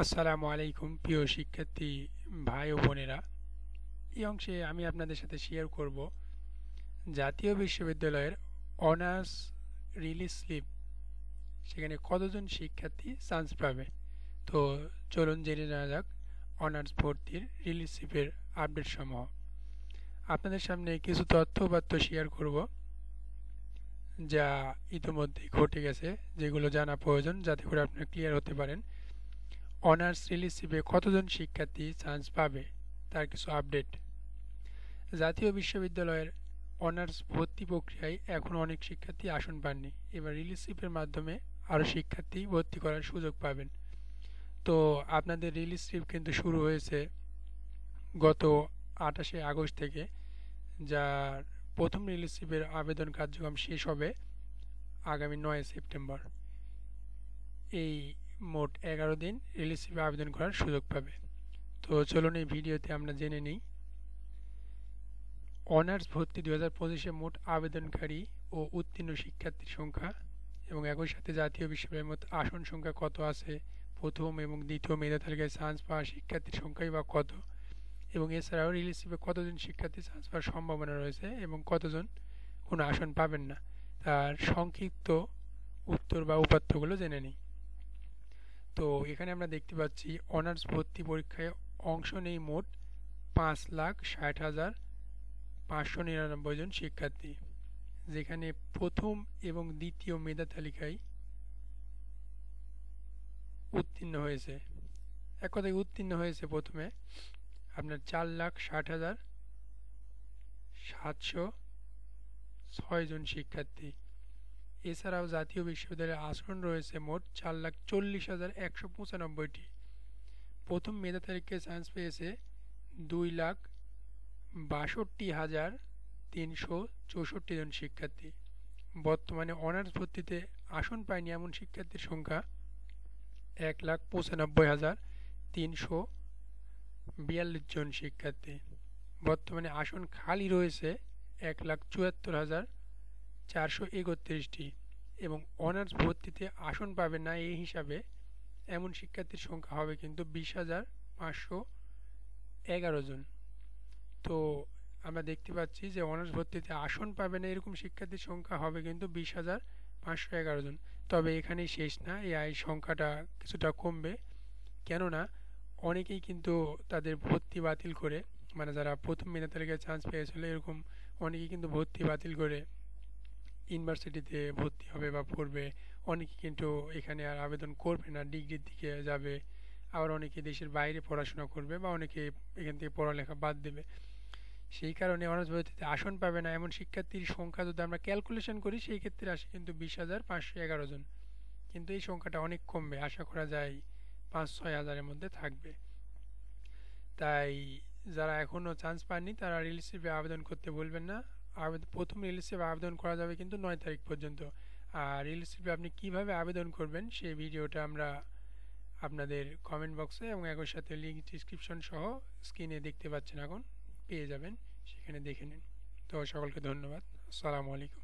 আসসালামু আলাইকুম প্রিয় শিক্ষার্থী ভাই ও বোনেরা। এই অংশে আমি আপনাদের সাথে শেয়ার করব জাতীয় বিশ্ববিদ্যালয়ের অনার্স রিলিজ স্লিপ, সেখানে কতজন শিক্ষার্থী চান্স পাবে। তো চলুন জেনে নেওয়া যাক অনার্স ভর্তির রিলিজ স্লিপের আপডেট সমূহ। আপনাদের সামনে কিছু তথ্য শেয়ার করব যা ইতিমধ্যে ঘটে গেছে, যেগুলো জানা প্রয়োজন যাতে করে আপনারা ক্লিয়ার হতে পারেন। অনার্স রিলিজ স্লিপে কতজন শিক্ষার্থী চান্স পাবে তার কিছু আপডেট। জাতীয় বিশ্ববিদ্যালয়ের অনার্স ভর্তি প্রক্রিয়ায় এখনও অনেক শিক্ষার্থী আসন পাননি। এবার রিলিজ স্লিপের মাধ্যমে আরও শিক্ষার্থী ভর্তি করার সুযোগ পাবেন। তো আপনাদের রিলিজ স্লিপ কিন্তু শুরু হয়েছে গত 28শে আগস্ট থেকে, যার প্রথম রিলিজ স্লিপের আবেদন কার্যক্রম শেষ হবে আগামী 9 সেপ্টেম্বর। এই মোট 11 দিন রিলিজ স্লিপে আবেদন করার সুযোগ পাবে। তো চলুন এই ভিডিওতে আমরা জেনে নিই অনার্স ভর্তি 2025-এ মোট আবেদনকারী ও উত্তীর্ণ শিক্ষার্থীর সংখ্যা এবং একই সাথে জাতীয় বিশ্ববিদ্যালয়ের মোট আসন সংখ্যা কত আছে, প্রথম এবং দ্বিতীয় মেধা তালিকায় চান্স পাওয়া শিক্ষার্থীর সংখ্যাই বা কত, এবং এছাড়াও রিলিজ স্লিপে কতজন শিক্ষার্থী চান্স পাওয়ার সম্ভাবনা রয়েছে এবং কতজন কোনো আসন পাবেন না, তার সংক্ষিপ্ত উত্তর বা উপাত্তগুলো জেনে নিই। তো এখানে আমরা দেখতে পাচ্ছি অনার্স ভর্তি পরীক্ষায় অংশ নেই মোট 5,60,599 জন শিক্ষার্থী, যেখানে প্রথম এবং দ্বিতীয় মেধা তালিকায় উত্তীর্ণ হয়েছে, এক কথায় উত্তীর্ণ হয়েছে প্রথমে আপনার 4,60,706 জন শিক্ষার্থী। এছাড়াও জাতীয় বিশ্ববিদ্যালয়ের আসন রয়েছে মোট 4,40,195টি। প্রথম মেধা তালিকায় চান্স পেয়েছে 2,62,364 জন শিক্ষার্থী। বর্তমানে অনার্স ভর্তিতে আসন পায়নি এমন শিক্ষার্থীর সংখ্যা 1,95,342 জন শিক্ষার্থী। বর্তমানে আসন খালি রয়েছে 1,74,431টি এবং অনার্স ভর্তিতে আসন পাবে না এই হিসাবে এমন শিক্ষার্থীর সংখ্যা হবে কিন্তু 20,511 জন। তো আমরা দেখতে পাচ্ছি যে অনার্স ভর্তিতে আসন পাবে না এরকম শিক্ষার্থীর সংখ্যা হবে কিন্তু 20,511 জন। তবে এখানেই শেষ না, এই সংখ্যাটা কিছুটা কমবে, কেননা অনেকেই কিন্তু তাদের ভর্তি বাতিল করে, মানে যারা প্রথম মেধা তালিকায় চান্স পেয়েছিল এরকম অনেকেই কিন্তু ভর্তি বাতিল করে ইউনিভার্সিটিতে ভর্তি হবে বা পড়বে। অনেকে কিন্তু এখানে আর আবেদন করবে না, ডিগ্রির দিকে যাবে। আবার অনেকে দেশের বাইরে পড়াশোনা করবে বা অনেকে এখান থেকে পড়ালেখা বাদ দেবে। সেই কারণে অনার্স ভর্তিতে আসন পাবে না এমন শিক্ষার্থীর সংখ্যা যদি আমরা ক্যালকুলেশন করি সেই ক্ষেত্রে আসে কিন্তু 20,511 জন। কিন্তু এই সংখ্যাটা অনেক কমবে, আশা করা যায় 5-6 হাজারের মধ্যে থাকবে। তাই যারা এখনও চান্স পাননি তারা রিলিজ স্লিপে আবেদন করতে ভুলবেন না। প্রথম রিলিজ স্লিপে আবেদন করা যাবে কিন্তু 9 তারিখ পর্যন্ত। আর রিলিজ স্লিপে আপনি কীভাবে আবেদন করবেন সেই ভিডিওটা আমরা আপনাদের কমেন্ট বক্সে এবং একই সাথে লিঙ্ক ডিসক্রিপশন সহ স্ক্রিনে দেখতে পাচ্ছেন, এখন পেয়ে যাবেন, সেখানে দেখে নিন। তো সকলকে ধন্যবাদ। আসসালামু আলাইকুম।